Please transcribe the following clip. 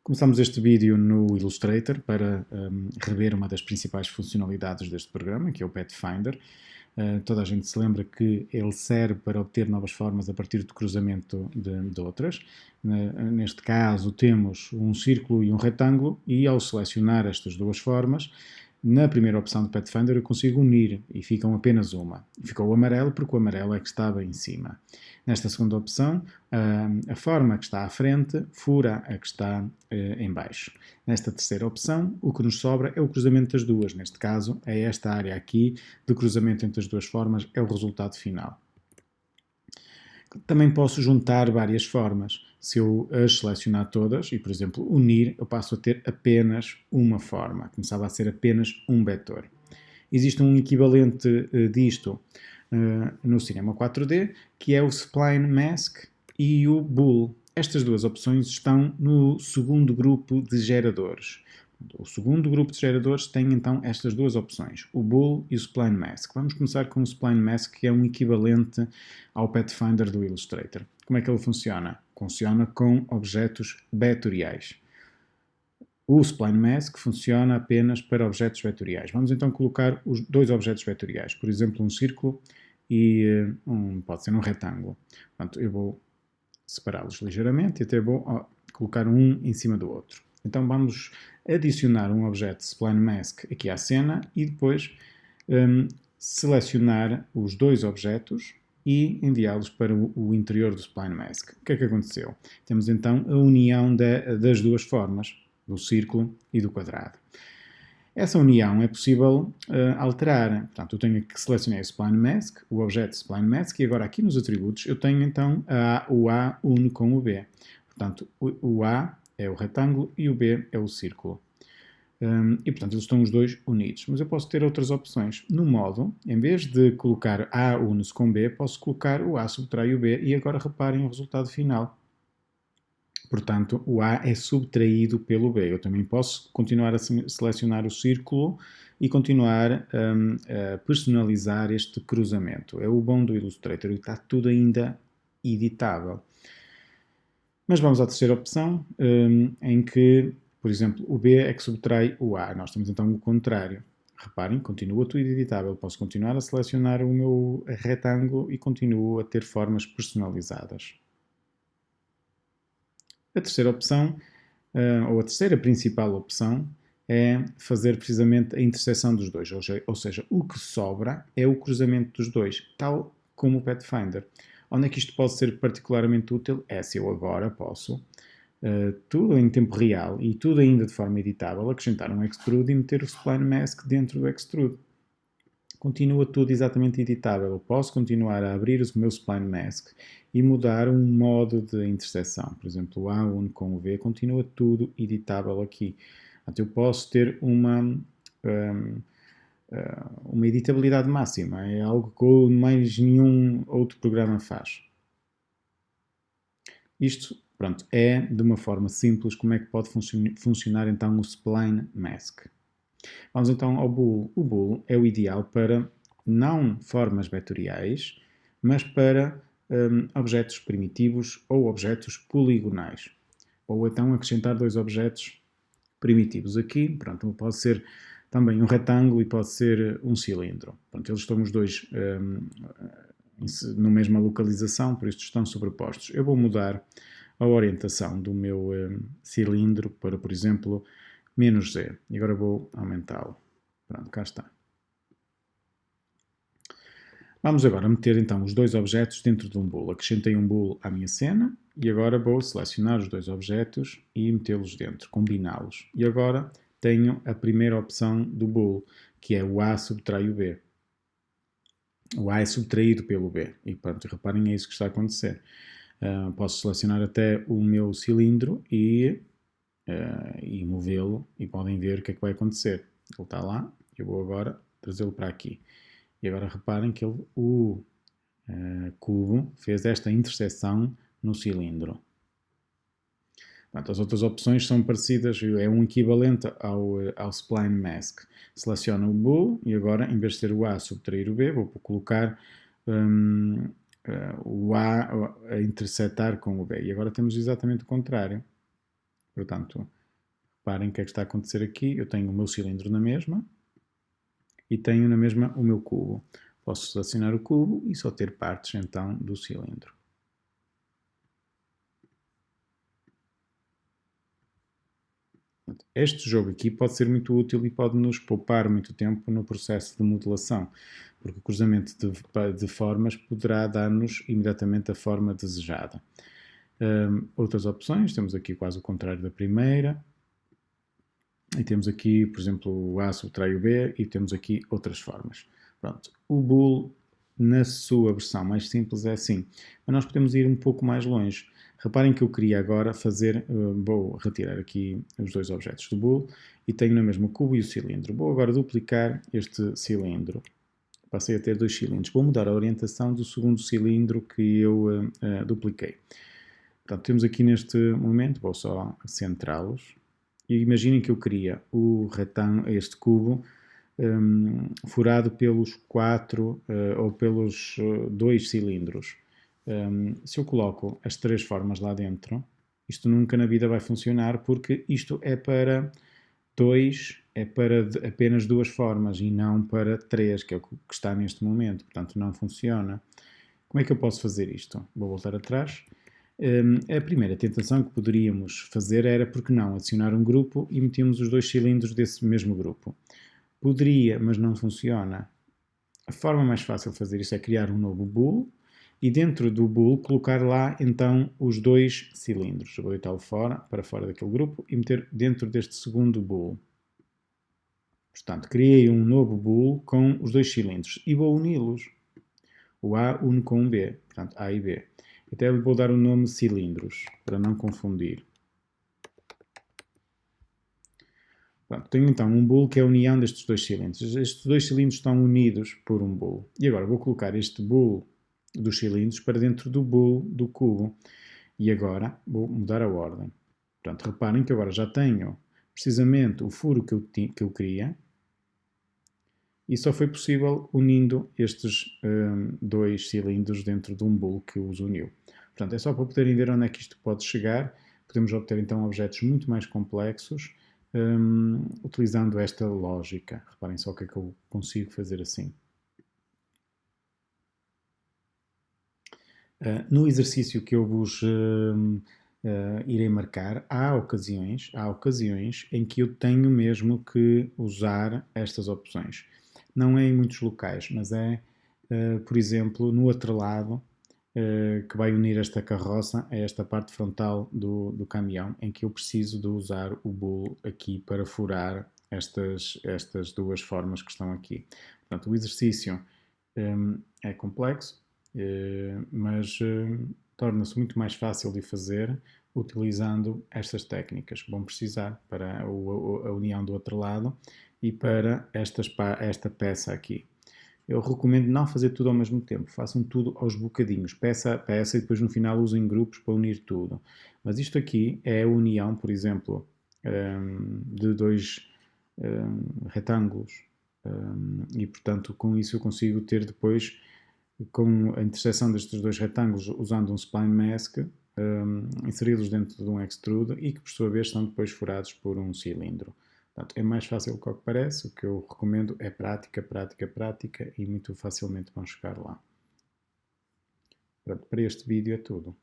Começamos este vídeo no Illustrator para rever uma das principais funcionalidades deste programa, que é o Pathfinder. Toda a gente se lembra que ele serve para obter novas formas a partir do cruzamento de outras. Neste caso temos um círculo e um retângulo e ao selecionar estas duas formas, na primeira opção do Pathfinder eu consigo unir e ficam apenas uma. Ficou o amarelo porque o amarelo é que estava em cima. Nesta segunda opção, a forma que está à frente fura a que está em baixo. Nesta terceira opção, o que nos sobra é o cruzamento das duas. Neste caso, é esta área aqui de cruzamento entre as duas formas, é o resultado final. Também posso juntar várias formas. Se eu as selecionar todas e, por exemplo, unir, eu passo a ter apenas uma forma. Começava a ser apenas um vetor. Existe um equivalente disto no cinema 4D, que é o Spline Mask e o Bool. Estas duas opções estão no segundo grupo de geradores. O segundo grupo de geradores tem então estas duas opções, o Bool e o Spline Mask. Vamos começar com o Spline Mask, que é um equivalente ao Pathfinder do Illustrator. Como é que ele funciona? Funciona com objetos vetoriais. O Spline Mask funciona apenas para objetos vetoriais. Vamos então colocar os dois objetos vetoriais, por exemplo, um círculo e pode ser um retângulo. Portanto, eu vou separá-los ligeiramente e até vou colocar um em cima do outro. Então vamos adicionar um objeto Spline Mask aqui à cena e depois selecionar os dois objetos e enviá-los para o interior do Spline Mask. O que é que aconteceu? Temos então a união das duas formas, do círculo e do quadrado. Essa união é possível alterar. Portanto, eu tenho que selecionar o Spline Mask, o objeto Spline Mask, e agora aqui nos atributos eu tenho então o A une com o B. Portanto, o A é o retângulo e o B é o círculo. E, portanto, eles estão os dois unidos. Mas eu posso ter outras opções. No modo, em vez de colocar A une-se com B, posso colocar o A subtrai o B e agora reparem o resultado final. Portanto, o A é subtraído pelo B. Eu também posso continuar a selecionar o círculo e continuar a personalizar este cruzamento. É o bom do Illustrator e está tudo ainda editável. Mas vamos à terceira opção, em que, por exemplo, o B é que subtrai o A. Nós temos então o contrário. Reparem, continua tudo editável. Posso continuar a selecionar o meu retângulo e continuo a ter formas personalizadas. A terceira opção, ou a terceira principal opção, é fazer precisamente a interseção dos dois. Ou seja, o que sobra é o cruzamento dos dois, tal como o Pathfinder. Onde é que isto pode ser particularmente útil? É se eu agora posso, tudo em tempo real e tudo ainda de forma editável, acrescentar um extrude e meter o Spline Mask dentro do extrude. Continua tudo exatamente editável. Eu posso continuar a abrir o meu Spline Mask e mudar um modo de interseção. Por exemplo, o A une com o V, continua tudo editável aqui. Portanto, eu posso ter uma editabilidade máxima. É algo que mais nenhum outro programa faz. Isto, pronto, é de uma forma simples como é que pode funcionar então o Spline Mask. Vamos então ao Bool. O Bool é o ideal para não formas vetoriais, mas para objetos primitivos ou objetos poligonais. Ou então acrescentar dois objetos primitivos. Aqui, pronto, pode ser também um retângulo e pode ser um cilindro. Pronto, eles estão os dois na mesma localização, por isso estão sobrepostos. Eu vou mudar a orientação do meu cilindro para, por exemplo, -Z. E agora vou aumentá-lo. Pronto, cá está. Vamos agora meter então os dois objetos dentro de um bool. Acrescentei um bool à minha cena e agora vou selecionar os dois objetos e metê-los dentro, combiná-los. E agora tenho a primeira opção do bool, que é o A subtrai o B. O A é subtraído pelo B. E pronto, reparem, é isso que está a acontecer. Posso selecionar até o meu cilindro e movê-lo e podem ver o que é que vai acontecer. Ele está lá, eu vou agora trazê-lo para aqui. E agora reparem que o cubo fez esta interseção no cilindro. Portanto, as outras opções são parecidas, é um equivalente ao Spline Mask. Seleciono o Bool e agora, em vez de ser o A subtrair o B, vou colocar o A a intersetar com o B. E agora temos exatamente o contrário. Portanto, reparem o que é que está a acontecer aqui. Eu tenho o meu cilindro na mesma e tenho na mesma o meu cubo. Posso selecionar o cubo e só ter partes então do cilindro. Este jogo aqui pode ser muito útil e pode-nos poupar muito tempo no processo de modelação, porque o cruzamento de formas poderá dar-nos imediatamente a forma desejada. Outras opções, temos aqui quase o contrário da primeira, e temos aqui, por exemplo, o A subtrai o B, e temos aqui outras formas. Pronto. O bool, na sua versão mais simples, é assim, mas nós podemos ir um pouco mais longe. Reparem que eu queria agora fazer, vou retirar aqui os dois objetos do bool e tenho na mesma o cubo e o cilindro. Vou agora duplicar este cilindro. Passei a ter dois cilindros. Vou mudar a orientação do segundo cilindro que eu dupliquei. Portanto, temos aqui neste momento, vou só centrá-los. E imaginem que eu queria este cubo furado pelos 4 ou pelos 2 cilindros. Se eu coloco as 3 formas lá dentro, isto nunca na vida vai funcionar porque isto é para apenas 2 formas e não para 3, que é o que está neste momento. Portanto, não funciona. Como é que eu posso fazer isto? Vou voltar atrás. A primeira tentação que poderíamos fazer era, por que não, adicionar um grupo e metíamos os 2 cilindros desse mesmo grupo. Poderia, mas não funciona. A forma mais fácil de fazer isso é criar um novo bool e dentro do bool colocar lá então os 2 cilindros. Eu vou deitá-lo para fora daquele grupo e meter dentro deste segundo bool. Portanto, criei um novo bool com os 2 cilindros e vou uni-los. O A une com o B, portanto A e B. Até lhe vou dar o nome cilindros, para não confundir. Pronto, tenho então um bool que é a união destes 2 cilindros. Estes 2 cilindros estão unidos por um bool. E agora vou colocar este bool dos cilindros para dentro do bool do cubo. E agora vou mudar a ordem. Portanto, reparem que agora já tenho precisamente o furo que eu queria. E só foi possível unindo estes 2 cilindros dentro de um bool que os uniu. Portanto, é só para poderem ver onde é que isto pode chegar. Podemos obter então objetos muito mais complexos utilizando esta lógica. Reparem só o que é que eu consigo fazer assim. No exercício que eu vos irei marcar, há ocasiões em que eu tenho mesmo que usar estas opções. Não é em muitos locais, mas é, por exemplo, no atrelado que vai unir esta carroça a esta parte frontal do caminhão, em que eu preciso de usar o bool aqui para furar estas 2 formas que estão aqui. Portanto, o exercício é complexo, mas torna-se muito mais fácil de fazer utilizando estas técnicas que vão precisar para a união do outro lado e para esta peça aqui. Eu recomendo não fazer tudo ao mesmo tempo, façam tudo aos bocadinhos, peça a peça e depois no final usem grupos para unir tudo. Mas isto aqui é a união, por exemplo, de 2 retângulos e portanto com isso eu consigo ter depois, com a interseção destes 2 retângulos usando um spline mask, inseri-los dentro de um extrude e que por sua vez são depois furados por um cilindro. Portanto, é mais fácil do que parece. O que eu recomendo é prática, prática, prática e muito facilmente vão chegar lá. Pronto, para este vídeo é tudo.